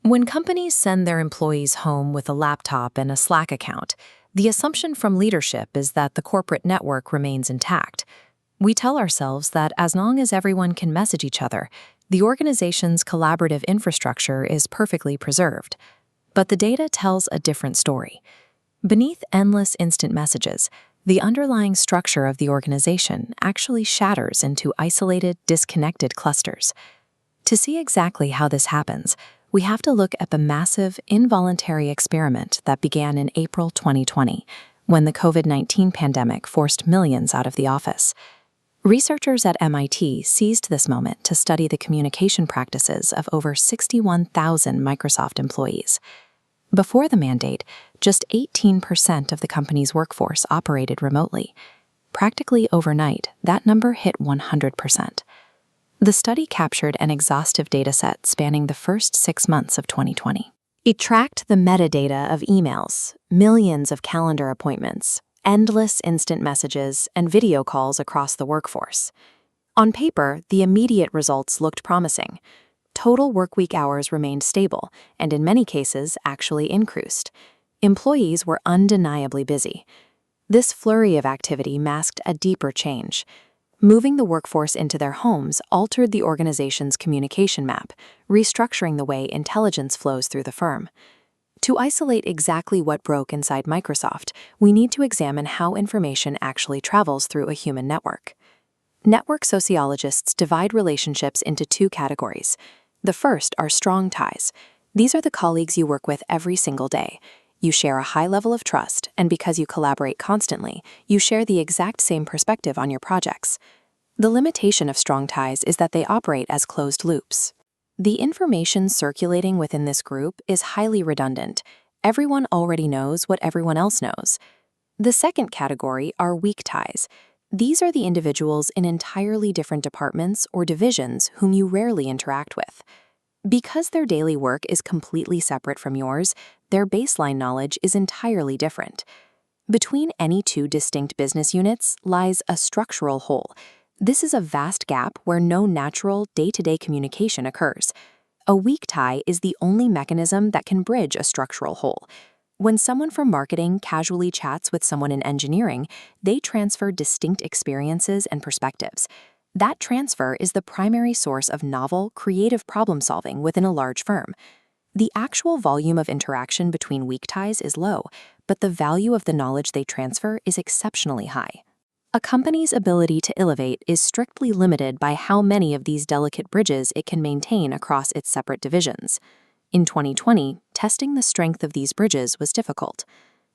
When companies send their employees home with a laptop and a Slack account, the assumption from leadership is that the corporate network remains intact. We tell ourselves that as long as everyone can message each other, the organization's collaborative infrastructure is perfectly preserved. But the data tells a different story. Beneath endless instant messages, the underlying structure of the organization actually shatters into isolated, disconnected clusters. To see exactly how this happens, we have to look at the massive, involuntary experiment that began in April 2020, when the COVID-19 pandemic forced millions out of the office. Researchers at MIT seized this moment to study the communication practices of over 61,000 Microsoft employees. Before the mandate, just 18% of the company's workforce operated remotely. Practically overnight, that number hit 100%. The study captured an exhaustive dataset spanning the first 6 months of 2020. It tracked the metadata of emails, millions of calendar appointments, endless instant messages, and video calls across the workforce. On paper, the immediate results looked promising. Total workweek hours remained stable, and in many cases, actually increased. Employees were undeniably busy. This flurry of activity masked a deeper change. Moving the workforce into their homes altered the organization's communication map, restructuring the way intelligence flows through the firm. To isolate exactly what broke inside Microsoft, we need to examine how information actually travels through a human network. Network sociologists divide relationships into 2 categories. The first are strong ties. These are the colleagues you work with every single day. You share a high level of trust, and because you collaborate constantly, you share the exact same perspective on your projects. The limitation of strong ties is that they operate as closed loops. The information circulating within this group is highly redundant. Everyone already knows what everyone else knows. The second category are weak ties. These are the individuals in entirely different departments or divisions whom you rarely interact with. Because their daily work is completely separate from yours, their baseline knowledge is entirely different. Between any 2 distinct business units lies a structural hole. This is a vast gap where no natural, day-to-day communication occurs. A weak tie is the only mechanism that can bridge a structural hole. When someone from marketing casually chats with someone in engineering, they transfer distinct experiences and perspectives. That transfer is the primary source of novel, creative problem-solving within a large firm. The actual volume of interaction between weak ties is low, but the value of the knowledge they transfer is exceptionally high. A company's ability to elevate is strictly limited by how many of these delicate bridges it can maintain across its separate divisions. In 2020, testing the strength of these bridges was difficult.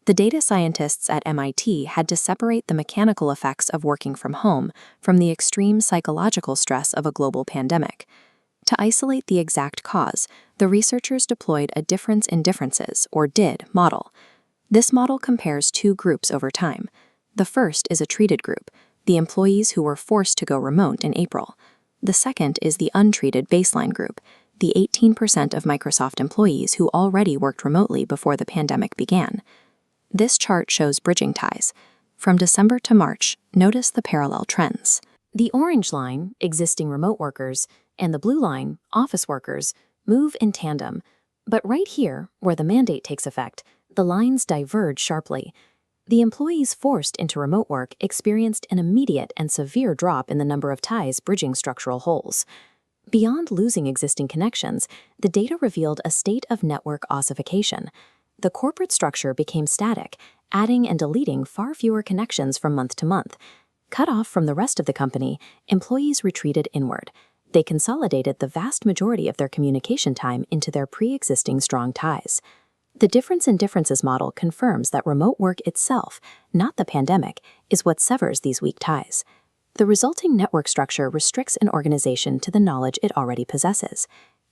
The data scientists at MIT had to separate the mechanical effects of working from home from the extreme psychological stress of a global pandemic. To isolate the exact cause, the researchers deployed a difference in differences, or DID, model. This model compares 2 groups over time. The first is a treated group, the employees who were forced to go remote in April. The second is the untreated baseline group, the 18% of Microsoft employees who already worked remotely before the pandemic began. This chart shows bridging ties. From December to March, notice the parallel trends. The orange line, existing remote workers, and the blue line, office workers, move in tandem. But right here, where the mandate takes effect, the lines diverge sharply. The employees forced into remote work experienced an immediate and severe drop in the number of ties bridging structural holes. Beyond losing existing connections, the data revealed a state of network ossification. The corporate structure became static, adding and deleting far fewer connections from month to month. Cut off from the rest of the company, employees retreated inward. They consolidated the vast majority of their communication time into their pre-existing strong ties. The difference in differences model confirms that remote work itself, not the pandemic, is what severs these weak ties. The resulting network structure restricts an organization to the knowledge it already possesses.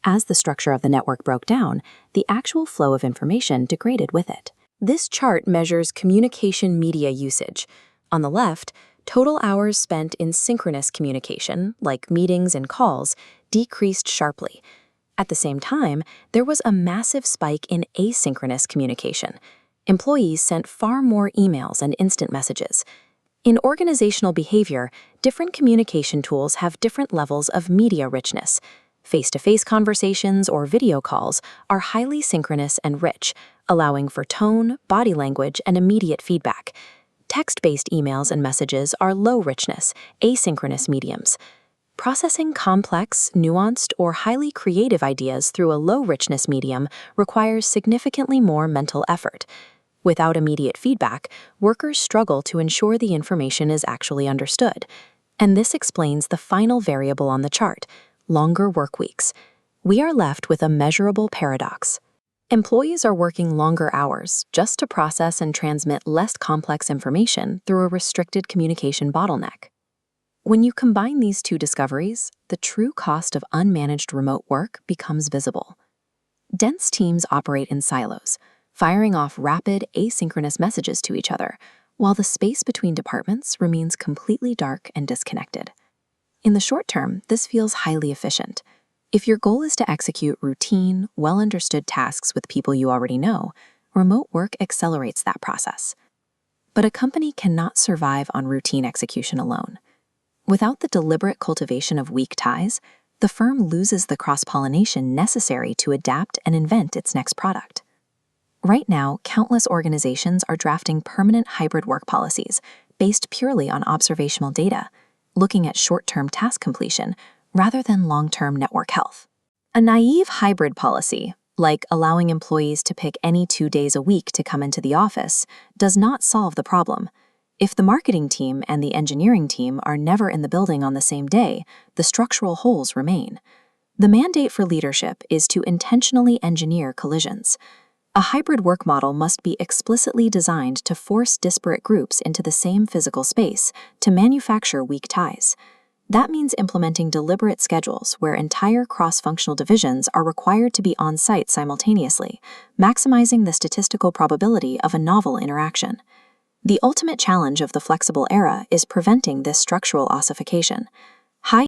As the structure of the network broke down, the actual flow of information degraded with it. This chart measures communication media usage. On the left, total hours spent in synchronous communication, like meetings and calls, decreased sharply. At the same time, there was a massive spike in asynchronous communication. Employees sent far more emails and instant messages. In organizational behavior, different communication tools have different levels of media richness. Face-to-face conversations or video calls are highly synchronous and rich, allowing for tone, body language, and immediate feedback. Text-based emails and messages are low-richness, asynchronous mediums. Processing complex, nuanced, or highly creative ideas through a low-richness medium requires significantly more mental effort. Without immediate feedback, workers struggle to ensure the information is actually understood. And this explains the final variable on the chart: longer work weeks. We are left with a measurable paradox. Employees are working longer hours just to process and transmit less complex information through a restricted communication bottleneck. When you combine these two discoveries, the true cost of unmanaged remote work becomes visible. Dense teams operate in silos, firing off rapid, asynchronous messages to each other, while the space between departments remains completely dark and disconnected. In the short term, this feels highly efficient. If your goal is to execute routine, well-understood tasks with people you already know, remote work accelerates that process. But a company cannot survive on routine execution alone. Without the deliberate cultivation of weak ties, the firm loses the cross-pollination necessary to adapt and invent its next product. Right now, countless organizations are drafting permanent hybrid work policies based purely on observational data, looking at short-term task completion rather than long-term network health. A naive hybrid policy, like allowing employees to pick any 2 days a week to come into the office, does not solve the problem. If the marketing team and the engineering team are never in the building on the same day, the structural holes remain. The mandate for leadership is to intentionally engineer collisions. A hybrid work model must be explicitly designed to force disparate groups into the same physical space to manufacture weak ties. That means implementing deliberate schedules where entire cross-functional divisions are required to be on-site simultaneously, maximizing the statistical probability of a novel interaction. The ultimate challenge of the flexible era is preventing this structural ossification. High